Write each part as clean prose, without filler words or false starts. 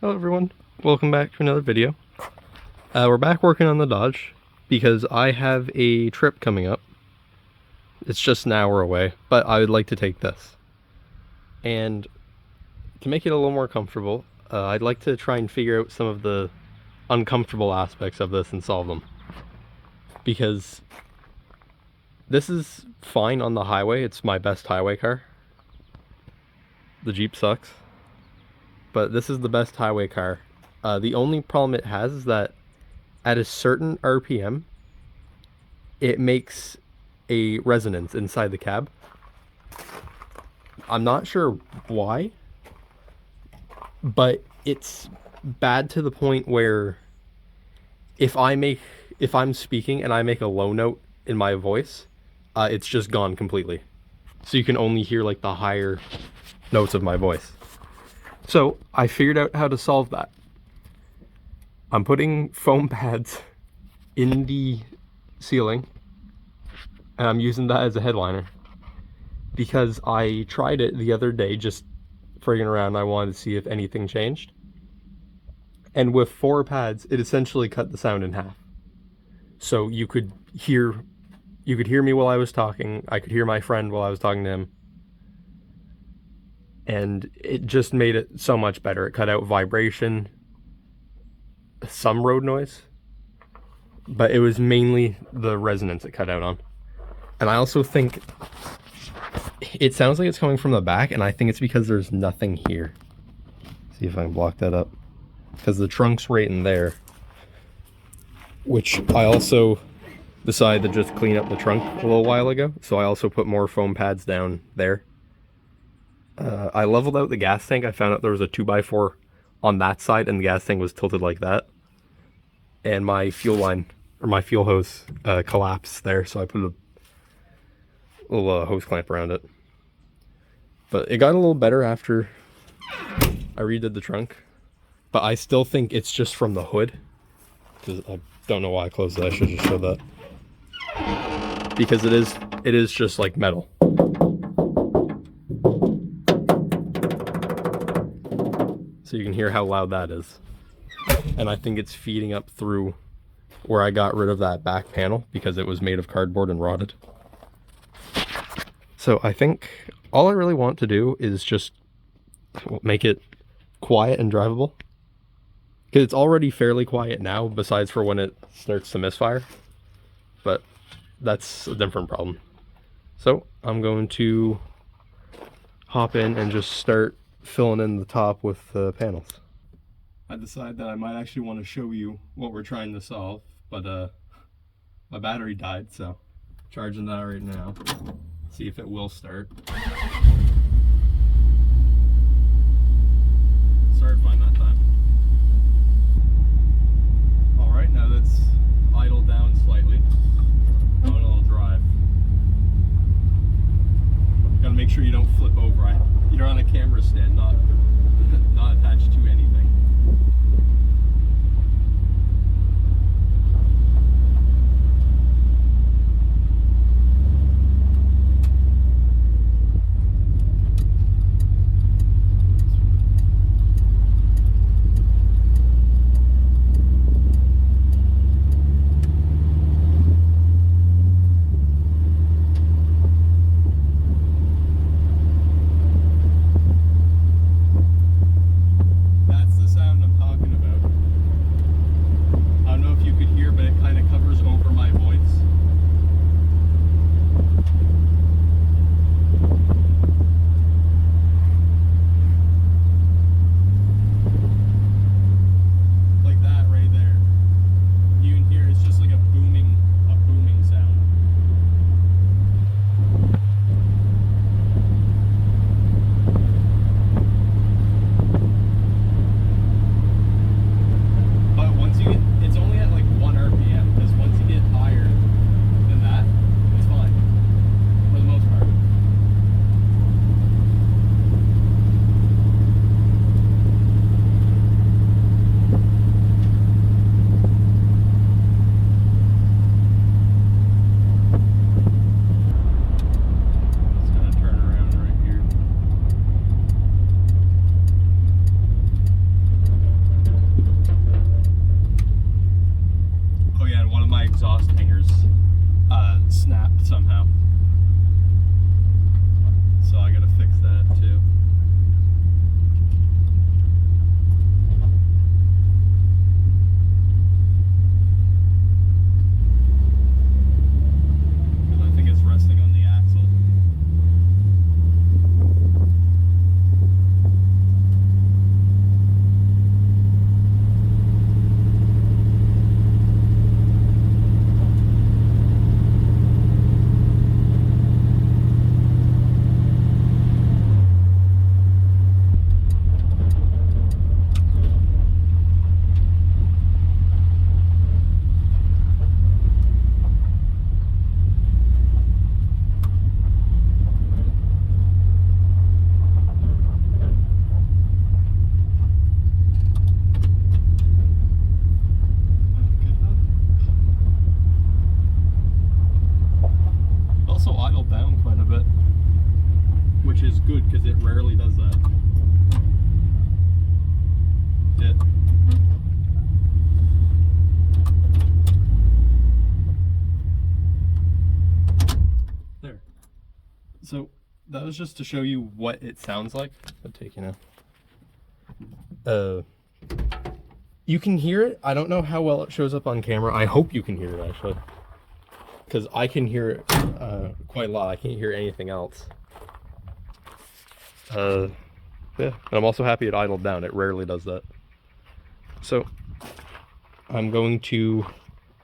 Hello everyone, welcome back to another video. We're back working on the Dodge because I have a trip coming up. It's just an hour away, but I would like to take this. And to make it a little more comfortable, I'd like to try and figure out some of the uncomfortable aspects of this and solve them. Because this is fine on the highway, it's my best highway car. The Jeep sucks. But this is the best highway car. The only problem it has is that at a certain RPM, it makes a resonance inside the cab. I'm not sure why, but it's bad to the point where if I'm speaking and I make a low note in my voice, it's just gone completely. So you can only hear like the higher notes of my voice. So I figured out how to solve that. I'm putting foam pads in the ceiling and I'm using that as a headliner because I tried it the other day just frigging around. I wanted to see if anything changed. And with 4 pads, it essentially cut the sound in half. So you could hear me while I was talking. I could hear my friend while I was talking to him. And it just made it so much better. It cut out vibration, some road noise, but it was mainly the resonance it cut out on. And I also think it sounds like it's coming from the back, and I think it's because there's nothing here. See if I can block that up. Because the trunk's right in there, which I also decided to just clean up the trunk a little while ago. So I also put more foam pads down there. I leveled out the gas tank. I found out there was a 2x4 on that side and the gas tank was tilted like that. And my fuel line, or my fuel hose, collapsed there. So I put a little hose clamp around it. But it got a little better after I redid the trunk. But I still think it's just from the hood. Because I don't know why I closed it. I should just show that. Because it is just like metal. So you can hear how loud that is. And I think it's feeding up through where I got rid of that back panel because it was made of cardboard and rotted. So I think all I really want to do is just make it quiet and drivable. Because it's already fairly quiet now, besides for when it starts to misfire. But that's a different problem. So I'm going to hop in and just start filling in the top with the panels. I decided that I might actually want to show you what we're trying to solve, but my battery died, so I'm charging that right now. See if it will start. Started fine that time. Alright, now that's idled down slightly. Going a little drive. Gotta make sure you don't flip over. You're on a camera stand, not attached to anything. somehow. So I gotta fix that too. Because I think it's resting on the axle. Also idled down quite a bit, which is good because it rarely does that. There. So that was just to show you what it sounds like. I'll take you now. You can hear it. I don't know how well it shows up on camera. I hope you can hear it actually, because I can hear it quite a lot. I can't hear anything else. Yeah, and I'm also happy it idled down. It rarely does that. So I'm going to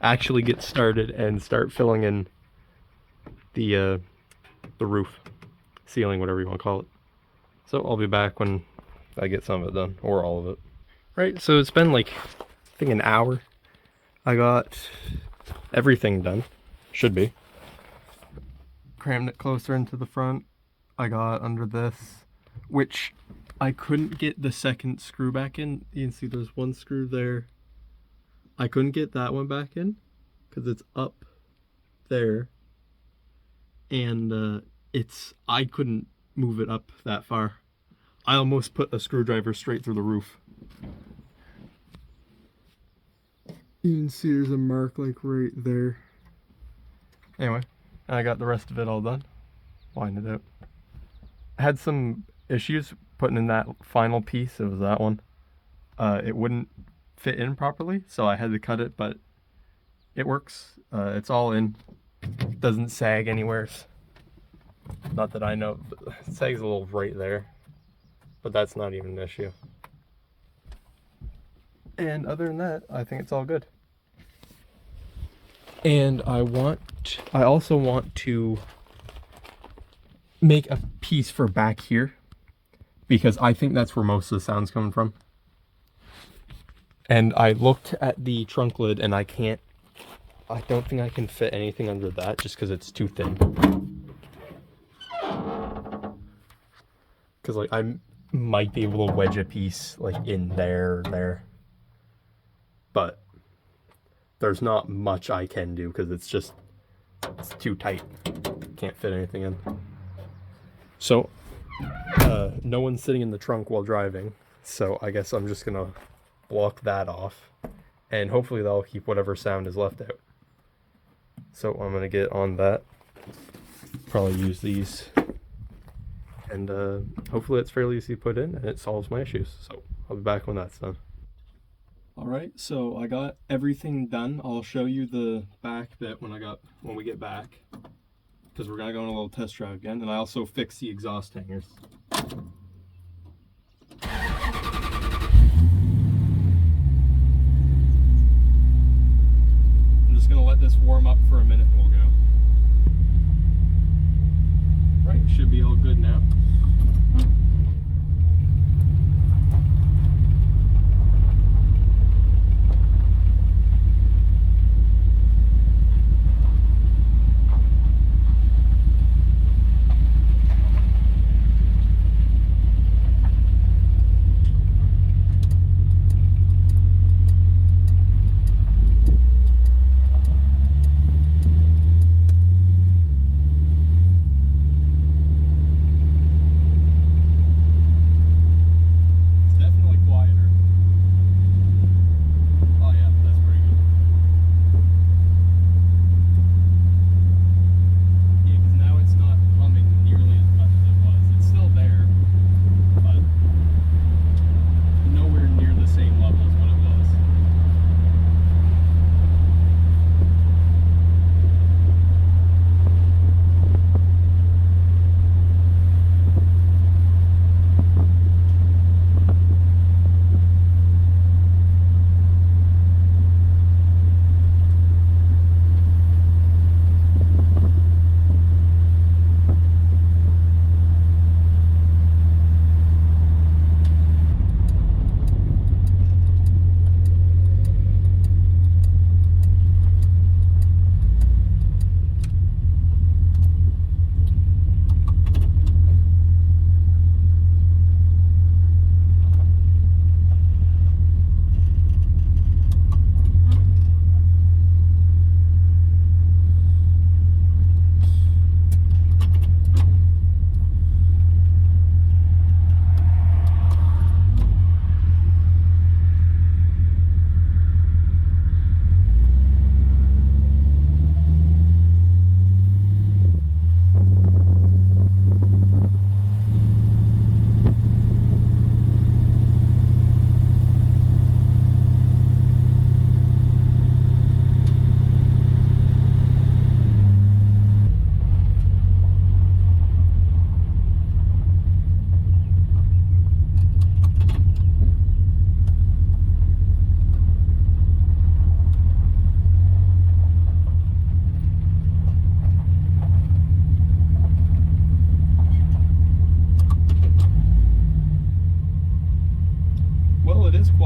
actually get started and start filling in the roof, ceiling, whatever you want to call it. So I'll be back when I get some of it done, or all of it. Right, so it's been like, I think an hour. I got everything done. Should be. Crammed it closer into the front. I got under this, which I couldn't get the second screw back in. You can see there's one screw there. I couldn't get that one back in because it's up there. And I couldn't move it up that far. I almost put a screwdriver straight through the roof. You can see there's a mark like right there. Anyway, I got the rest of it all done. Lined it out. I had some issues putting in that final piece. It was that one. It wouldn't fit in properly, so I had to cut it, but it works. It's all in. It doesn't sag anywhere. Not that I know. It sags a little right there, but that's not even an issue. And other than that, I think it's all good. And I also want to make a piece for back here, because I think that's where most of the sound's coming from. And I looked at the trunk lid and I don't think I can fit anything under that just because it's too thin. Because like I might be able to wedge a piece like in there or there. But there's not much I can do because it's too tight. Can't fit anything in. So no one's sitting in the trunk while driving, so I guess I'm just gonna block that off, and hopefully that'll keep whatever sound is left out. So I'm gonna get on that, probably use these, and hopefully it's fairly easy to put in and it solves my issues. So I'll be back when that's done. Alright, so I got everything done. I'll show you the back bit when we get back, because we're gonna go on a little test drive again. And I also fixed the exhaust hangers. I'm just gonna let this warm up for a minute and we'll go. Right, should be all good now.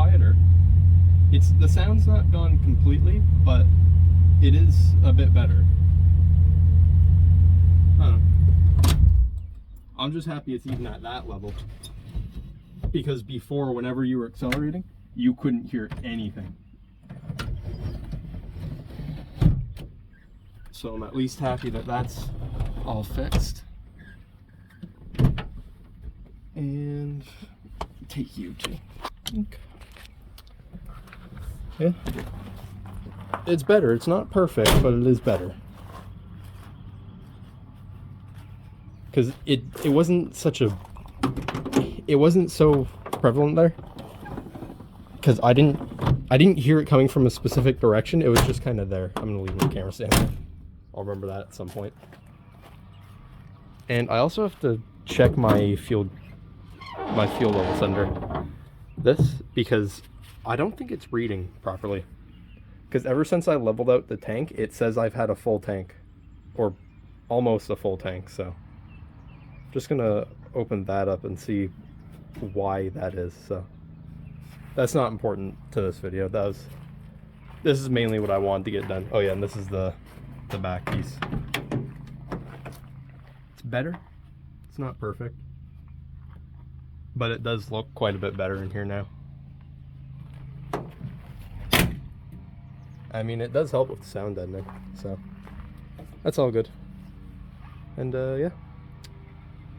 quieter. The sound's not gone completely, but it is a bit better. I'm just happy it's even at that level. Because before, whenever you were accelerating, you couldn't hear anything. So I'm at least happy that that's all fixed. And take you to. Okay. Yeah. It's better. It's not perfect, but it is better. Because it wasn't such a... It wasn't so prevalent there. Because I didn't hear it coming from a specific direction. It was just kind of there. I'm going to leave my camera stand there. I'll remember that at some point. And I also have to check my fuel level sender. This, because I don't think it's reading properly. Because ever since I leveled out the tank, it says I've had a full tank. Or almost a full tank, so. Just gonna open that up and see why that is, so. That's not important to this video. This is mainly what I wanted to get done. Oh yeah, and this is the back piece. It's better. It's not perfect. But it does look quite a bit better in here now. I mean, it does help with the sound deadening, so that's all good. And yeah,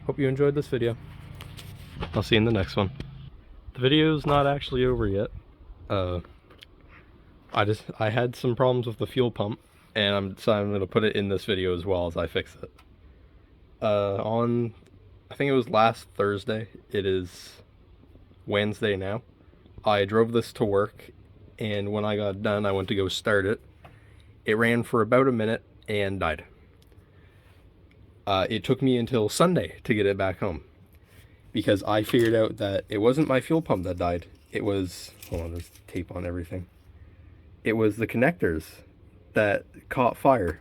hope you enjoyed this video. I'll see you in the next one. The video's not actually over yet. I had some problems with the fuel pump, and I'm going to put it in this video as well as I fix it. I think it was last Thursday. It is Wednesday now. I drove this to work, and when I got done, I went to go start it. It ran for about a minute and died. It took me until Sunday to get it back home, because I figured out that it wasn't my fuel pump that died. It was, hold on, there's tape on everything. It was the connectors that caught fire.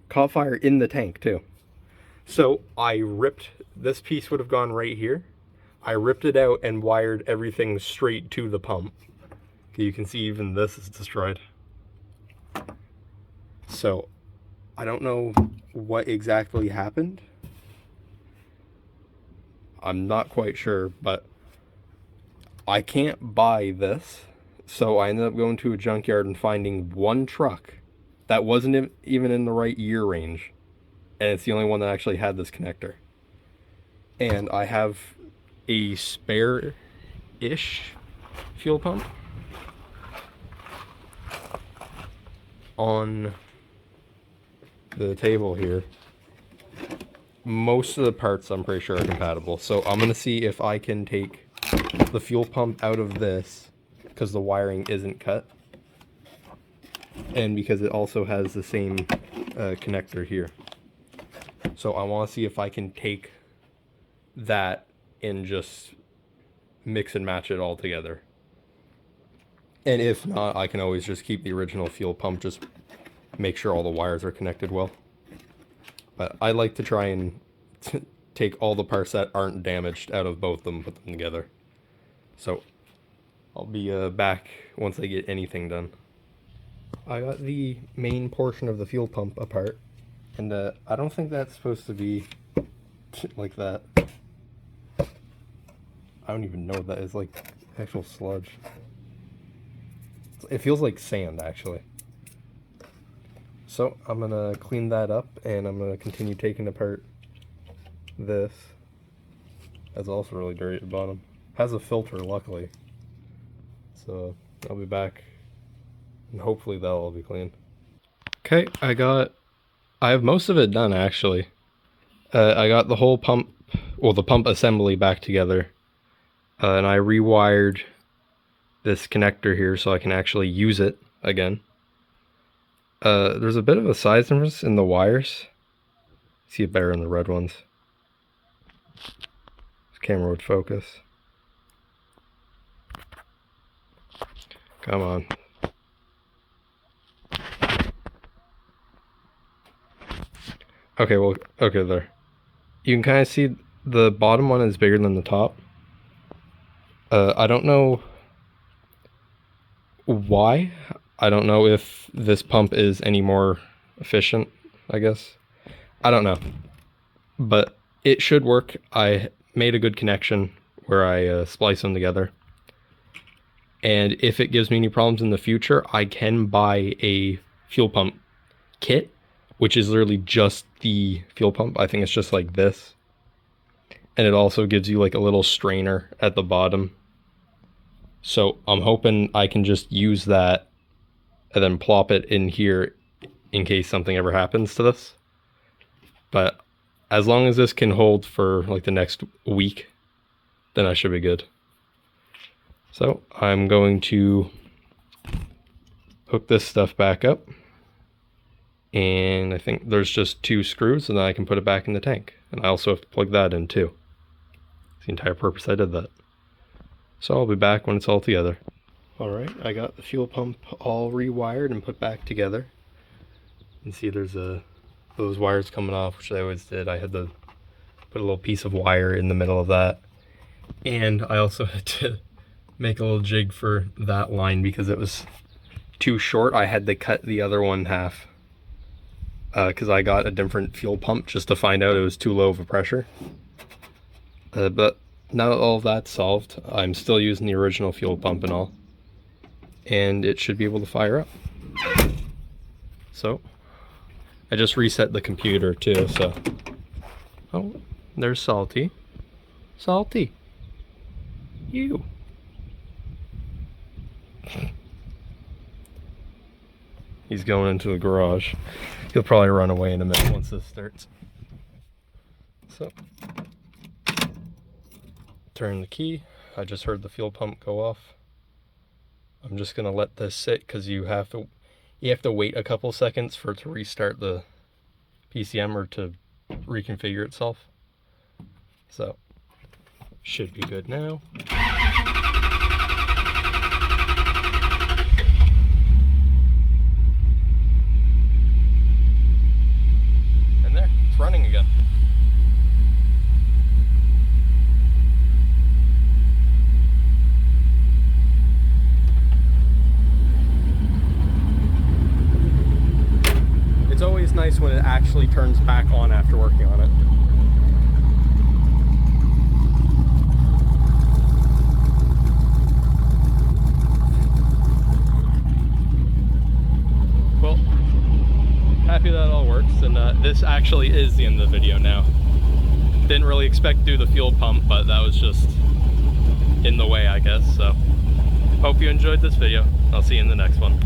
Caught fire in the tank too. So I ripped, this piece would have gone right here. I ripped it out and wired everything straight to the pump. You can see even this is destroyed. So I don't know what exactly happened. I'm not quite sure, but I can't buy this. So I ended up going to a junkyard and finding one truck that wasn't even in the right year range. And it's the only one that actually had this connector. And I have a spare-ish fuel pump on the table here. Most of the parts I'm pretty sure are compatible. So I'm going to see if I can take the fuel pump out of this, because the wiring isn't cut. And because it also has the same connector here. So I want to see if I can take that and just mix and match it all together. And if not, I can always just keep the original fuel pump, just make sure all the wires are connected well. But I like to try and take all the parts that aren't damaged out of both of them, put them together. So I'll be back once I get anything done. I got the main portion of the fuel pump apart, and I don't think that's supposed to be like that. I don't even know what that is, like actual sludge. It feels like sand, actually. So I'm gonna clean that up, and I'm gonna continue taking apart this. That's also really dirty at the bottom. Has a filter, luckily. So I'll be back, and hopefully that'll all be clean. Okay, I have most of it done, actually. I got the whole pump, well, the pump assembly back together. And I rewired this connector here so I can actually use it again. There's a bit of a size difference in the wires. See it better in the red ones. This camera would focus. Come on. Okay, well, okay, there. You can kind of see the bottom one is bigger than the top. I don't know why. I don't know if this pump is any more efficient, I guess. I don't know. But it should work. I made a good connection where I splice them together. And if it gives me any problems in the future, I can buy a fuel pump kit, which is literally just the fuel pump. I think it's just like this. And it also gives you like a little strainer at the bottom. So I'm hoping I can just use that and then plop it in here in case something ever happens to this. But as long as this can hold for like the next week, then I should be good. So I'm going to hook this stuff back up. And I think there's just 2 screws, and then I can put it back in the tank. And I also have to plug that in too. That's the entire purpose I did that. So I'll be back when it's all together. Alright, I got the fuel pump all rewired and put back together. You can see there's those wires coming off, which I always did. I had to put a little piece of wire in the middle of that. And I also had to make a little jig for that line because it was too short. I had to cut the other one in half because I got a different fuel pump just to find out it was too low of a pressure. But now that all of that's solved, I'm still using the original fuel pump and all. And it should be able to fire up. So, I just reset the computer too, so. Oh, there's Salty. Salty. You. He's going into the garage. He'll probably run away in a minute once this starts. So, turn the key. I just heard the fuel pump go off. I'm just gonna let this sit because you have to wait a couple seconds for it to restart the PCM or to reconfigure itself. So, should be good now. And there, it's running again. It's always nice when it actually turns back on after working on it. Well, happy that all works, and this actually is the end of the video now. Didn't really expect to do the fuel pump, but that was just in the way, I guess. So, hope you enjoyed this video. I'll see you in the next one.